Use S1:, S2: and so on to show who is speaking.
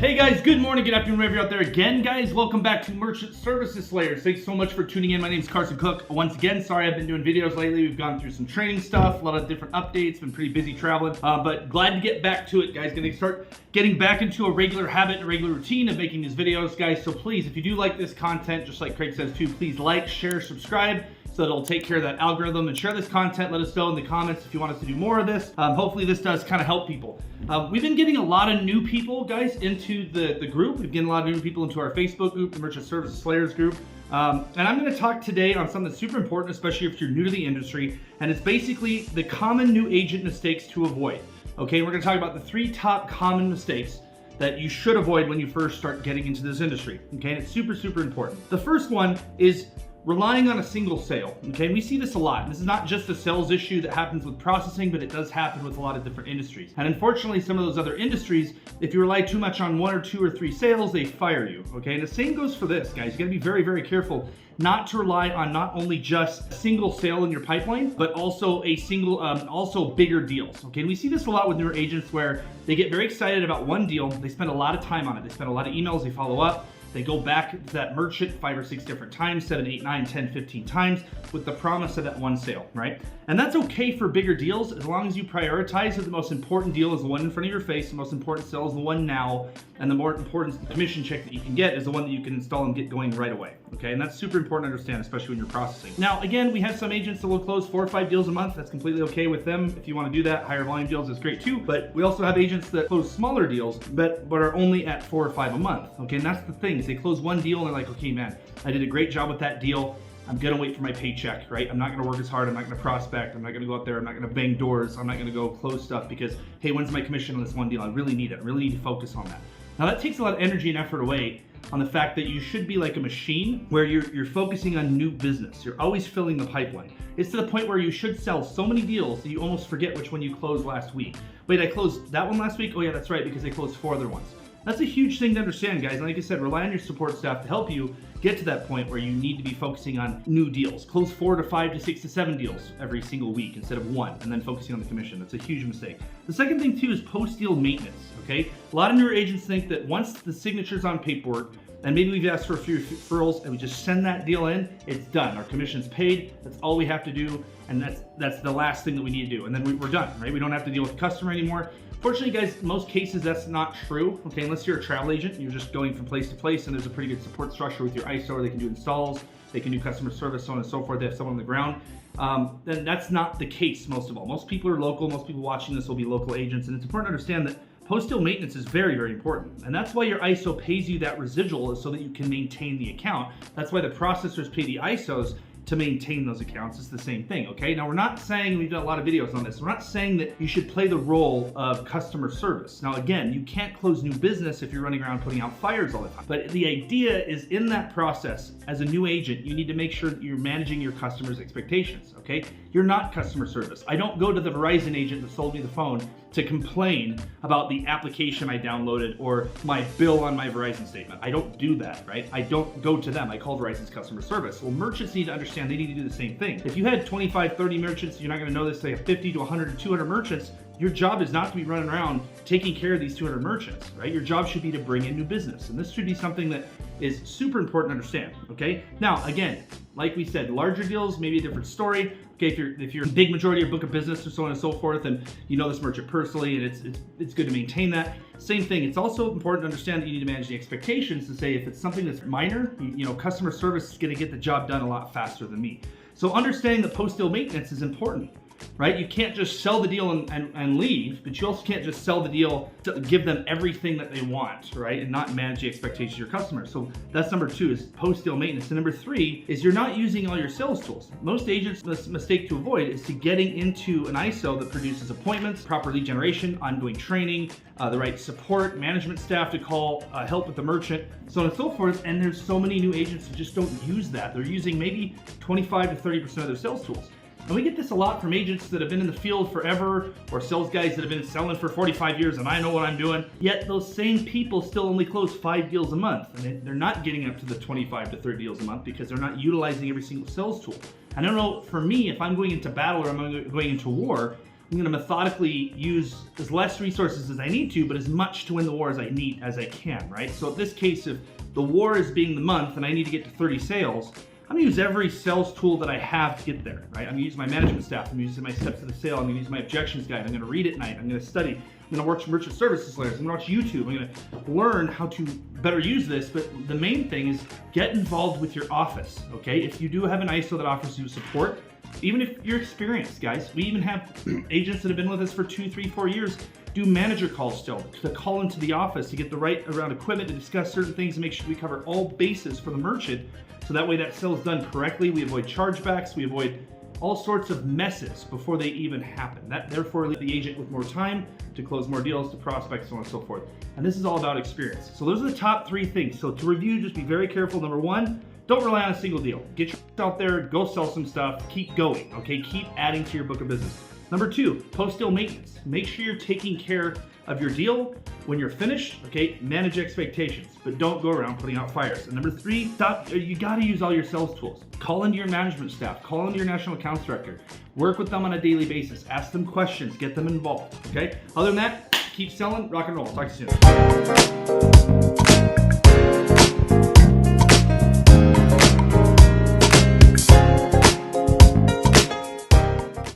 S1: Hey guys, good morning, good afternoon, wherever you're out there. Again, guys, welcome back to Merchant Services Slayers. Thanks so much for tuning in. My name is Carson Cook. Once again, sorry I've been doing videos lately. We've gone through some training stuff, a lot of different updates, been pretty busy traveling, but glad to get back to it, guys. Gonna start getting back into a regular habit, a regular routine of making these videos, guys. So please, if you do like this content, just like Craig says too, please like, share, subscribe, so it'll take care of that algorithm, and share this content. Let us know in the comments if you want us to do more of this. Hopefully this does kind of help people. We've been getting a lot of new people, guys, into the group. We've getting a lot of new people into our Facebook group, the Merchant Services Slayers group. And I'm going to talk today on something super important, especially if you're new to the industry, and it's basically the common new agent mistakes to avoid. Okay, we're going to talk about the 3 top common mistakes that you should avoid when you first start getting into this industry. Okay, and it's super, super important. The first one is relying on a single sale. Okay, and we see this a lot. This is not just a sales issue that happens with processing, but it does happen with a lot of different industries. And unfortunately, some of those other industries, if you rely too much on 1 or 2 or 3 sales, they fire you. Okay, and the same goes for this, guys. You gotta be very, very careful not to rely on not only just a single sale in your pipeline, but also a single, also bigger deals. Okay, and we see this a lot with newer agents where they get very excited about one deal. They spend a lot of time on it. They spend a lot of emails, they follow up. They go back to that merchant 5 or 6 different times, 7, 8, 9, 10, 15 times with the promise of that one sale, right? And that's okay for bigger deals as long as you prioritize that the most important deal is the one in front of your face, the most important sale is the one now, and the more important commission check that you can get is the one that you can install and get going right away, okay? And that's super important to understand, especially when you're processing. Now, again, we have some agents that will close 4 or 5 deals a month. That's completely okay with them. If you want to do that, higher volume deals is great too, but we also have agents that close smaller deals, but are only at 4 or 5 a month, okay? And that's the thing, is they close one deal and they're like, okay, man, I did a great job with that deal. I'm gonna wait for my paycheck, right? I'm not gonna work as hard. I'm not gonna prospect. I'm not gonna go out there. I'm not gonna bang doors. I'm not gonna go close stuff because, hey, when's my commission on this one deal? I really need it. I really need to focus on that. Now that takes a lot of energy and effort away on the fact that you should be like a machine where you're focusing on new business. You're always filling the pipeline. It's to the point where you should sell so many deals that you almost forget which one you closed last week. Wait, I closed that one last week? Oh yeah, that's right, because I closed 4 other ones. That's a huge thing to understand, guys. And like I said, rely on your support staff to help you get to that point where you need to be focusing on new deals. Close 4 to 5 to 6 to 7 deals every single week instead of 1, and then focusing on the commission. That's a huge mistake. The second thing too is post-deal maintenance, okay? A lot of newer agents think that once the signature's on paperwork, and maybe we've asked for a few referrals and we just send that deal in, it's done. Our commission's paid, that's all we have to do, and that's the last thing that we need to do. And then we're done, right? We don't have to deal with the customer anymore. Fortunately, guys, in most cases that's not true, okay? Unless you're a travel agent, you're just going from place to place and there's a pretty good support structure with your ISO, or they can do installs, they can do customer service, so on and so forth, they have someone on the ground. Then that's not the case most of all. Most people are local, most people watching this will be local agents, and it's important to understand that post-deal maintenance is very, very important. And that's why your ISO pays you that residual, is so that you can maintain the account. That's why the processors pay the ISOs to maintain those accounts. It's the same thing, okay? Now, we're not saying, we've done a lot of videos on this, we're not saying that you should play the role of customer service. Now, again, you can't close new business if you're running around putting out fires all the time. But the idea is, in that process, as a new agent, you need to make sure that you're managing your customers' expectations, okay? You're not customer service. I don't go to the Verizon agent that sold me the phone to complain about the application I downloaded or my bill on my Verizon statement. I don't do that, right? I don't go to them. I call Verizon's customer service. Well, merchants need to understand they need to do the same thing. If you had 25, 30 merchants, you're not gonna know this, they have 50 to 100 to 200 merchants, your job is not to be running around taking care of these 200 merchants, right? Your job should be to bring in new business. And this should be something that is super important to understand, okay? Now, again, like we said, larger deals, maybe a different story. Okay, if you're a big majority of book of business or so on and so forth, and you know this merchant personally, and it's good to maintain that. Same thing, it's also important to understand that you need to manage the expectations to say if it's something that's minor, you know, customer service is gonna get the job done a lot faster than me. So understanding that post-deal maintenance is important, right? You can't just sell the deal and leave, but you also can't just sell the deal to give them everything that they want, right? And not manage the expectations of your customers. So that's number 2, is post-deal maintenance. And number 3 is you're not using all your sales tools. Most agents' mistake to avoid is to getting into an ISO that produces appointments, proper lead generation, ongoing training, the right support, management staff to call, help with the merchant, so on and so forth. And there's so many new agents who just don't use that. They're using maybe 25 to 30% of their sales tools. And we get this a lot from agents that have been in the field forever, or sales guys that have been selling for 45 years and I know what I'm doing. Yet those same people still only close 5 deals a month. And they're not getting up to the 25 to 30 deals a month because they're not utilizing every single sales tool. I don't know, for me, if I'm going into battle or I'm going into war, I'm gonna methodically use as less resources as I need to, but as much to win the war as I can, right? So in this case, if the war is being the month and I need to get to 30 sales, I'm gonna use every sales tool that I have to get there, right? I'm gonna use my management staff, I'm using my steps to the sale, I'm gonna use my objections guide, I'm gonna read at night, I'm gonna study, I'm gonna watch merchant services layers, I'm gonna watch YouTube, I'm gonna learn how to better use this, but the main thing is get involved with your office, okay? If you do have an ISO that offers you support, even if you're experienced, guys, we even have agents that have been with us for 2, 3, 4 years do manager calls still, to call into the office to get the right around equipment, to discuss certain things, and make sure we cover all bases for the merchant, so that way that sale is done correctly, we avoid chargebacks, we avoid all sorts of messes before they even happen. That therefore leaves the agent with more time to close more deals, to prospect, so on and so forth. And this is all about experience. So those are the top 3 things. So to review, just be very careful. Number 1, don't rely on a single deal. Get your out there, go sell some stuff, keep going, okay? Keep adding to your book of business. Number 2, post-deal maintenance. Make sure you're taking care of your deal when you're finished, okay? Manage expectations, but don't go around putting out fires. And number 3, you gotta use all your sales tools. Call into your management staff, call into your national accounts director, work with them on a daily basis, ask them questions, get them involved, okay? Other than that, keep selling, rock and roll. Talk to you soon.